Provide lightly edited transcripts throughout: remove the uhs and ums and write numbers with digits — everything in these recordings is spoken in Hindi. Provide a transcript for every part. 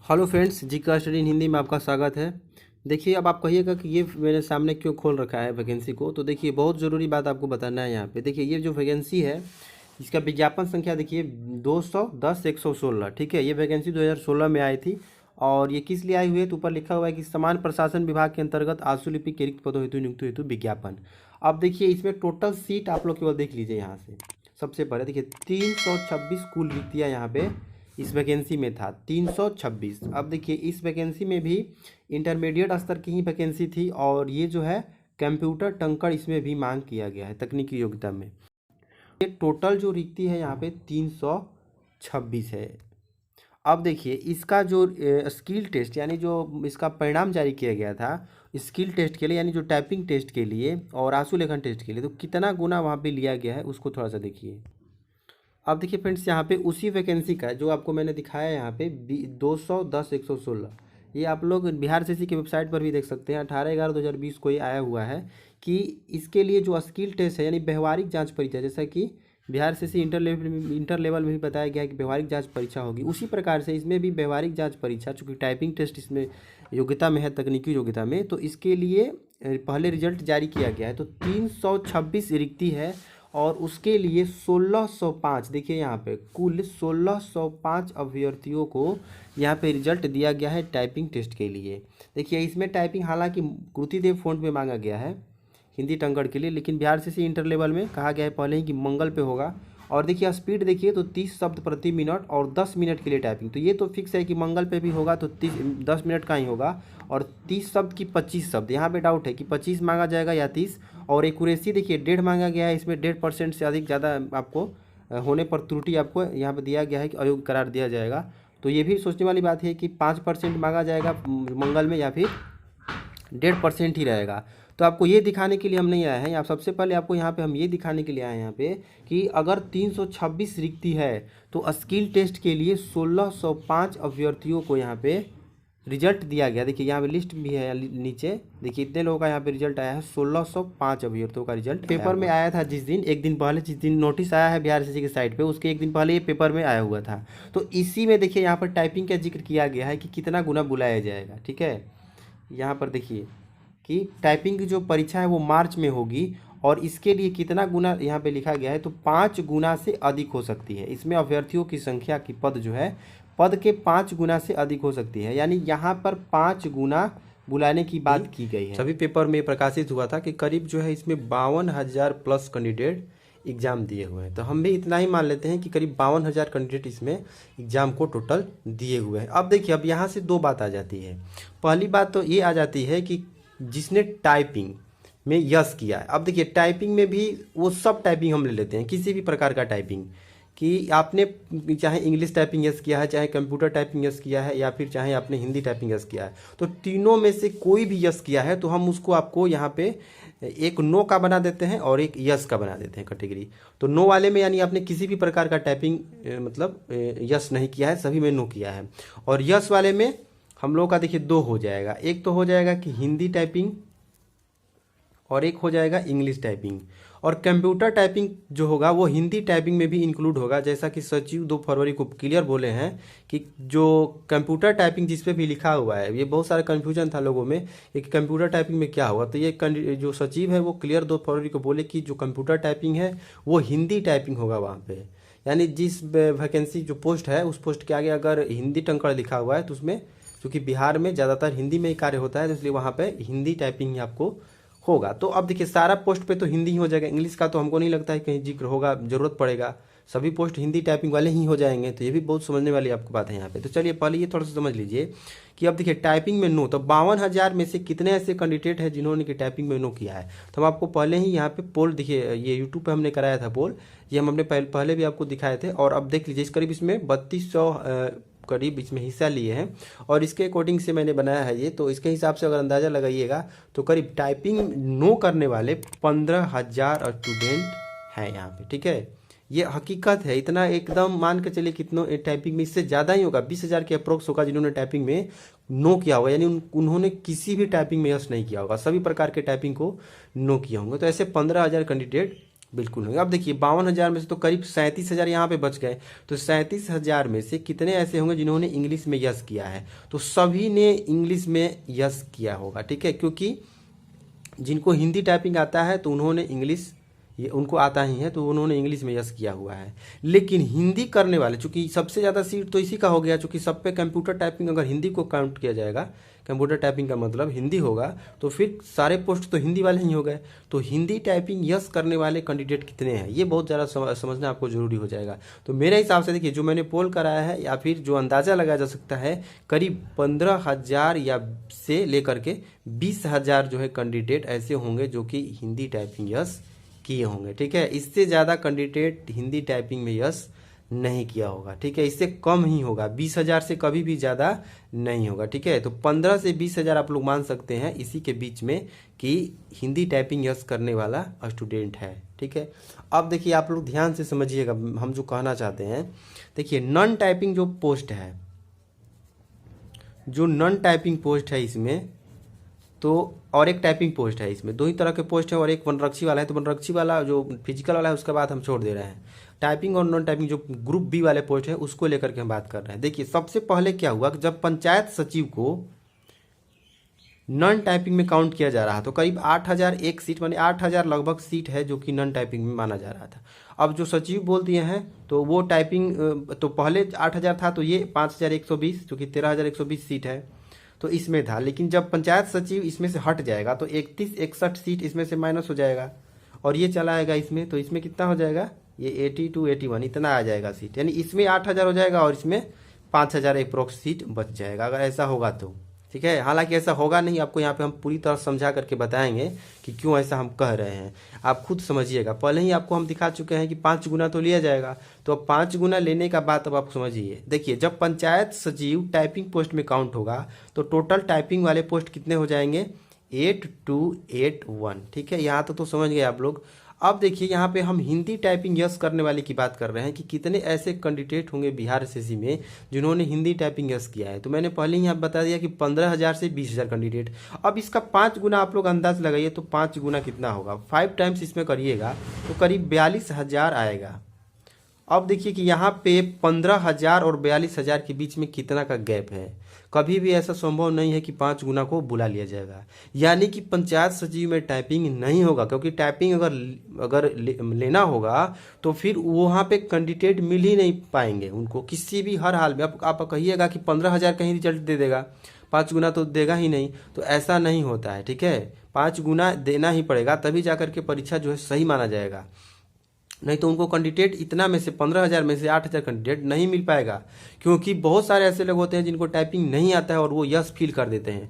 हेलो फ्रेंड्स, जी का स्टडी इन हिंदी में आपका स्वागत है। देखिए, अब आप कहिएगा कि ये मेरे सामने क्यों खोल रखा है वैकेंसी को। तो देखिए, बहुत ज़रूरी बात आपको बताना है यहाँ पे। देखिए, ये जो वैकेंसी है इसका विज्ञापन संख्या देखिए 210-116। ठीक है, ये वैकेंसी 2016 में आई थी। और ये किस लिए आई हुई है तो ऊपर लिखा हुआ है कि समान प्रशासन विभाग के अंतर्गत आशुलिपि के रिक्त पदों हेतु नियुक्ति हेतु विज्ञापन। अब देखिए, इसमें टोटल सीट आप लोग केवल देख लीजिए यहाँ से। सबसे पहले देखिए 326 कुल रिक्तियाँ यहाँ पे इस वैकेंसी में था, 326। अब देखिए, इस वैकेंसी में भी इंटरमीडिएट स्तर की ही वैकेंसी थी। और ये जो है कंप्यूटर टंकर इसमें भी मांग किया गया है तकनीकी योग्यता में। ये टोटल जो रिक्ति है यहाँ पे 326 है। अब देखिए, इसका जो स्किल टेस्ट यानी जो इसका परिणाम जारी किया गया था स्किल टेस्ट के लिए, यानी जो टाइपिंग टेस्ट के लिए और आंसू लेखन टेस्ट के लिए, तो कितना गुना वहाँ पे लिया गया है उसको थोड़ा सा देखिए। अब देखिए फ्रेंड्स, यहाँ पे उसी वैकेंसी का जो आपको मैंने दिखाया है यहाँ पे 210-116, ये आप लोग बिहार सीसी की वेबसाइट पर भी देख सकते हैं। 18/11/2020 को ये आया हुआ है कि इसके लिए जो स्किल टेस्ट है यानी व्यवहारिक जांच परीक्षा, जैसा कि बिहार सीसी इंटर लेवल में भी बताया गया है कि व्यवहारिक जांच परीक्षा होगी, उसी प्रकार से इसमें भी व्यवहारिक जांच परीक्षा, चूँकि टाइपिंग टेस्ट इसमें योग्यता में है तकनीकी योग्यता में, तो इसके लिए पहले रिजल्ट जारी किया गया है। तो 326 रिक्ति है और उसके लिए 1605, देखिए यहाँ पे कुल 1605 अभ्यर्थियों को यहाँ पे रिजल्ट दिया गया है टाइपिंग टेस्ट के लिए। देखिए, इसमें टाइपिंग हालांकि कृतिदेव फ़ॉन्ट में मांगा गया है हिंदी टंकड़ के लिए, लेकिन बिहार से इंटर लेवल में कहा गया है पहले ही कि मंगल पे होगा। और देखिए स्पीड देखिए तो 30 शब्द प्रति मिनट और 10 मिनट के लिए टाइपिंग, तो ये तो फिक्स है कि मंगल पे भी होगा तो 10 मिनट का ही होगा। और 30 शब्द की 25 शब्द, यहाँ पे डाउट है कि 25 मांगा जाएगा या 30। और एक्यूरेसी देखिए 1.5 मांगा गया है, इसमें 1.5% से अधिक ज़्यादा आपको होने पर त्रुटि आपको यहाँ पे दिया गया है कि अयोग्य करार दिया जाएगा। तो ये भी सोचने वाली बात है कि 5% मांगा जाएगा मंगल में या फिर 1.5% ही रहेगा। तो आपको ये दिखाने के लिए हम नहीं आए हैं, आप सबसे पहले आपको यहाँ पे हम ये दिखाने के लिए आए हैं यहाँ पे कि अगर 326 रिक्ति है तो स्किल टेस्ट के लिए 1605 अभ्यर्थियों को यहाँ पे रिजल्ट दिया गया। देखिए यहाँ पे लिस्ट भी है नीचे, देखिए इतने लोगों का यहाँ पे रिजल्ट आया है। 1605 अभ्यर्थियों का रिजल्ट पेपर में आया था जिस दिन, एक दिन पहले, जिस दिन नोटिस आया है बिहार सीसी की साइट पे, उसके एक दिन पहले ये पेपर में आया हुआ था। तो इसी में देखिए यहाँ पर टाइपिंग का जिक्र किया गया है कि कितना गुना बुलाया जाएगा। ठीक है, यहाँ पर देखिए कि टाइपिंग की जो परीक्षा है वो मार्च में होगी और इसके लिए कितना गुना यहाँ पे लिखा गया है तो 5 गुना से अधिक हो सकती है। इसमें अभ्यर्थियों की संख्या की पद जो है पद के 5 गुना से अधिक हो सकती है, यानी यहाँ पर 5 गुना बुलाने की बात की गई है। सभी पेपर में प्रकाशित हुआ था कि करीब जो है इसमें 52,000 प्लस कैंडिडेट एग्ज़ाम दिए हुए हैं। तो हम भी इतना ही मान लेते हैं कि करीब 52,000 कैंडिडेट इसमें एग्ज़ाम को टोटल दिए हुए हैं। अब देखिए, अब यहाँ से दो बात आ जाती है। पहली बात तो ये आ जाती है कि जिसने टाइपिंग में यस किया है, अब देखिए टाइपिंग में भी वो सब टाइपिंग हम ले लेते हैं, किसी भी प्रकार का टाइपिंग, कि आपने चाहे इंग्लिश टाइपिंग यस किया है, चाहे कंप्यूटर टाइपिंग यस किया है, या फिर चाहे आपने हिंदी टाइपिंग यस किया है, तो तीनों में से कोई भी यस किया है तो हम उसको आपको यहाँ पे एक नो का बना देते हैं और एक यस का बना देते हैं कैटेगरी। तो नो वाले में यानी आपने किसी भी प्रकार का टाइपिंग मतलब यस नहीं किया है, सभी में नो किया है। और यस वाले में हम लोग का देखिए दो हो जाएगा, एक तो हो जाएगा कि हिंदी टाइपिंग और एक हो जाएगा इंग्लिश टाइपिंग। और कंप्यूटर टाइपिंग जो होगा वो हिंदी टाइपिंग में भी इंक्लूड होगा, जैसा कि सचिव 2 फरवरी को क्लियर बोले हैं कि जो कंप्यूटर टाइपिंग जिस पे भी लिखा हुआ है, ये बहुत सारा कन्फ्यूजन था लोगों में कि कंप्यूटर टाइपिंग में क्या होगा। तो ये जो सचिव है वो क्लियर 2 फरवरी को बोले कि जो कंप्यूटर टाइपिंग है वो हिंदी टाइपिंग होगा वहाँ पे। यानी जिस वैकेंसी जो पोस्ट है उस पोस्ट के आगे अगर हिंदी टंकड़ लिखा हुआ है तो उसमें, क्योंकि बिहार में ज़्यादातर हिंदी में ही कार्य होता है, तो इसलिए वहाँ पे हिंदी टाइपिंग ही आपको होगा। तो अब देखिए सारा पोस्ट पे तो हिंदी ही हो जाएगा, इंग्लिश का तो हमको नहीं लगता है कहीं जिक्र होगा, जरूरत पड़ेगा, सभी पोस्ट हिंदी टाइपिंग वाले ही हो जाएंगे। तो ये भी बहुत समझने वाली आपको बात है यहाँ पे। तो चलिए पहले ये थोड़ा सा समझ लीजिए कि अब देखिए टाइपिंग में नो, तो 52,000 में से कितने ऐसे कैंडिडेट हैं जिन्होंने कि टाइपिंग में नो किया है। तो हम आपको पहले ही यहाँ पे पोल देखिए, ये यूट्यूब पे हमने कराया था पोल, ये हम अपने पहले भी आपको दिखाए थे। और अब देख लीजिए इस करीब इसमें 3200 करीब इसमें हिस्सा लिए हैं और इसके अकॉर्डिंग से मैंने बनाया है ये। तो इसके हिसाब से अगर अंदाज़ा लगाइएगा तो करीब टाइपिंग नो करने वाले 15,000 स्टूडेंट हैं यहाँ पे। ठीक है, ये हकीकत है, इतना एकदम मान के चलिए कितनों टाइपिंग में, इससे ज़्यादा ही होगा, 20,000 के अप्रोक्स होगा जिन्होंने टाइपिंग में नो किया होगा, यानी उन्होंने किसी भी टाइपिंग में यस नहीं किया होगा, सभी प्रकार के टाइपिंग को नो किया होंगे। तो ऐसे 15,000 कैंडिडेट बिल्कुल होंगे। अब देखिए 52,000 में से तो करीब 37,000 यहाँ पे बच गए, तो 37,000 में से कितने ऐसे होंगे जिन्होंने इंग्लिश में यस किया है? तो सभी ने इंग्लिश में यस किया होगा, ठीक है, क्योंकि जिनको हिंदी टाइपिंग आता है तो उन्होंने इंग्लिश, ये उनको आता ही है तो उन्होंने इंग्लिश में यस किया हुआ है। लेकिन हिंदी करने वाले, चूंकि सबसे ज़्यादा सीट तो इसी का हो गया, चूंकि सब पे कंप्यूटर टाइपिंग अगर हिंदी को काउंट किया जाएगा, कंप्यूटर टाइपिंग का मतलब हिंदी होगा, तो फिर सारे पोस्ट तो हिंदी वाले ही हो गए। तो हिंदी टाइपिंग यस करने वाले कैंडिडेट कितने हैं, ये बहुत ज़्यादा समझना आपको जरूरी हो जाएगा। तो मेरे हिसाब से देखिए, जो मैंने पोल कराया है या फिर जो अंदाज़ा लगाया जा सकता है, करीब 15,000 या से लेकर के 20,000 जो है कैंडिडेट ऐसे होंगे जो कि हिंदी टाइपिंग यस किए होंगे, ठीक है। इससे ज़्यादा कैंडिडेट हिंदी टाइपिंग में यस नहीं किया होगा, ठीक है, इससे कम ही होगा, 20,000 से कभी भी ज़्यादा नहीं होगा, ठीक है। तो 15 से 20,000 आप लोग मान सकते हैं इसी के बीच में कि हिंदी टाइपिंग यस करने वाला स्टूडेंट है, ठीक है। अब देखिए आप लोग ध्यान से समझिएगा हम जो कहना चाहते हैं। देखिए नॉन टाइपिंग जो पोस्ट है, जो नॉन टाइपिंग पोस्ट है इसमें, तो और एक टाइपिंग पोस्ट है, इसमें दो ही तरह के पोस्ट है, और एक वनरक्षी वाला है। तो वनरक्षी वाला जो फिजिकल वाला है उसका बात हम छोड़ दे रहे हैं। टाइपिंग और नॉन टाइपिंग जो ग्रुप बी वाले पोस्ट है उसको लेकर के हम बात कर रहे हैं। देखिए सबसे पहले क्या हुआ कि जब पंचायत सचिव को नॉन टाइपिंग में काउंट किया जा रहा तो करीब 8,000 एक सीट, माने 8,000 लगभग सीट है जो कि नॉन टाइपिंग में माना जा रहा था। अब जो सचिव बोल दिए हैं तो वो टाइपिंग, तो पहले 8,000 था तो ये 5,120, जो कि 13,120 सीट है तो इसमें था। लेकिन जब पंचायत सचिव इसमें से हट जाएगा तो 31-61 सीट इसमें से माइनस हो जाएगा, और ये चला आएगा इसमें, तो इसमें कितना हो जाएगा, ये 82-81 इतना आ जाएगा सीट, यानी इसमें 8,000 हो जाएगा और इसमें 5,000 अप्रोक्स सीट बच जाएगा, अगर ऐसा होगा तो, ठीक है। हालांकि ऐसा होगा नहीं, आपको यहाँ पे हम पूरी तरह समझा करके बताएंगे कि क्यों ऐसा हम कह रहे हैं, आप खुद समझिएगा। पहले ही आपको हम दिखा चुके हैं कि 5 गुना तो लिया जाएगा, तो अब 5 गुना लेने का बात अब आप समझिए। देखिए जब पंचायत सचिव टाइपिंग पोस्ट में काउंट होगा तो टोटल टाइपिंग वाले पोस्ट कितने हो जाएंगे, 8281, ठीक है, यहाँ तो समझ गए आप लोग। अब देखिए यहाँ पे हम हिंदी टाइपिंग यस करने वाले की बात कर रहे हैं कि कितने ऐसे कैंडिडेट होंगे बिहार एसएससी में जिन्होंने हिंदी टाइपिंग यस किया है। तो मैंने पहले ही आप बता दिया कि 15,000 से 20,000 कैंडिडेट। अब इसका 5 गुना आप लोग अंदाज लगाइए, तो 5 गुना कितना होगा, 5 टाइम्स इसमें करिएगा तो करीब 42,000 आएगा। अब देखिए कि यहाँ पे 15,000 और 42,000 के बीच में कितना का गैप है। कभी भी ऐसा संभव नहीं है कि 5 गुना को बुला लिया जाएगा, यानी कि पंचायत सचिव में टाइपिंग नहीं होगा, क्योंकि टाइपिंग अगर लेना होगा तो फिर वहाँ पे कैंडिडेट मिल ही नहीं पाएंगे उनको किसी भी हर हाल में। आप कहिएगा कि 15,000 कहीं रिजल्ट दे देगा, 5 गुना तो देगा ही नहीं, तो ऐसा नहीं होता है, ठीक है। 5 गुना देना ही पड़ेगा, तभी जाकर के परीक्षा जो है सही माना जाएगा, नहीं तो उनको कैंडिडेट इतना में से 15,000 में से 8,000 कैंडिडेट नहीं मिल पाएगा। क्योंकि बहुत सारे ऐसे लोग होते हैं जिनको टाइपिंग नहीं आता है और वो यस फील कर देते हैं,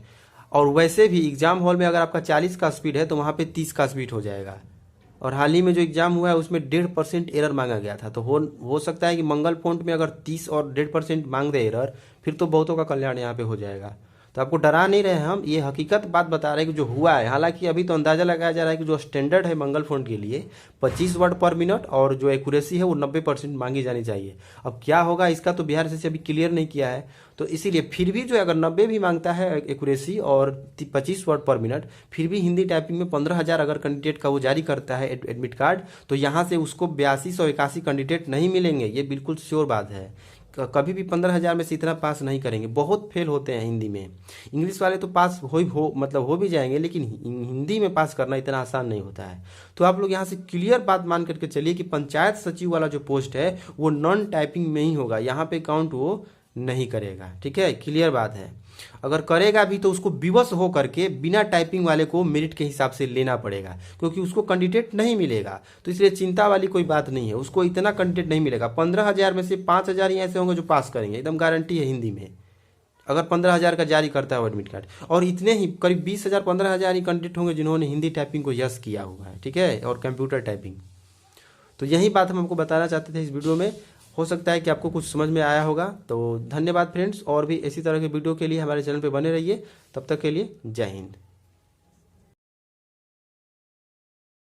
और वैसे भी एग्जाम हॉल में अगर आपका 40 का स्पीड है तो वहाँ पे 30 का स्पीड हो जाएगा। और हाल ही में जो एग्जाम हुआ है उसमें 1.5% एरर मांगा गया था, तो हो सकता है कि मंगल फॉन्ट में अगर 30 और 1.5% मांग दे एरर, फिर तो बहुतों का कल्याण यहाँ पे हो जाएगा। तो आपको डरा नहीं रहे हम, ये हकीकत बात बता रहे हैं कि जो हुआ है। हालांकि अभी तो अंदाजा लगाया जा रहा है कि जो स्टैंडर्ड है मंगल फॉन्ट के लिए 25 वर्ड पर मिनट, और जो एक्यूरेसी है वो 90% मांगी जानी चाहिए। अब क्या होगा इसका तो बिहार से अभी क्लियर नहीं किया है, तो इसीलिए फिर भी जो अगर 90 भी मांगता है एक्यूरेसी और 25 वर्ड पर मिनट, फिर भी हिंदी टाइपिंग में 15,000 अगर कैंडिडेट का वो जारी करता है एडमिट कार्ड, तो यहाँ से उसको 8281 कैंडिडेट नहीं मिलेंगे, ये बिल्कुल श्योर बात है। कभी भी 15,000 में से इतना पास नहीं करेंगे, बहुत फेल होते हैं हिंदी में। इंग्लिश वाले तो पास मतलब हो भी जाएंगे, लेकिन हिंदी में पास करना इतना आसान नहीं होता है। तो आप लोग यहाँ से क्लियर बात मान करके चलिए कि पंचायत सचिव वाला जो पोस्ट है वो नॉन टाइपिंग में ही होगा, यहाँ पे काउंट वो नहीं करेगा, ठीक है, क्लियर बात है। अगर करेगा भी तो उसको विवश हो करके बिना टाइपिंग वाले को मेरिट के हिसाब से लेना पड़ेगा, क्योंकि उसको कैंडिडेट नहीं मिलेगा। तो इसलिए चिंता वाली कोई बात नहीं है, उसको इतना कैंडिडेट नहीं मिलेगा। 15,000 में से 5,000 ही ऐसे होंगे जो पास करेंगे, एकदम गारंटी है हिंदी में, अगर 15,000 का जारी करता है एडमिट कार्ड। और इतने ही करीब 20,000 15,000 ही कैंडिडेट होंगे जिन्होंने हिंदी टाइपिंग को यस किया हुआ है, ठीक है, और कंप्यूटर टाइपिंग। तो यही बात हम आपको बताना चाहते थे इस वीडियो में। हो सकता है कि आपको कुछ समझ में आया होगा। तो धन्यवाद फ्रेंड्स, और भी इसी तरह के वीडियो के लिए हमारे चैनल पे बने रहिए। तब तक के लिए जय हिंद।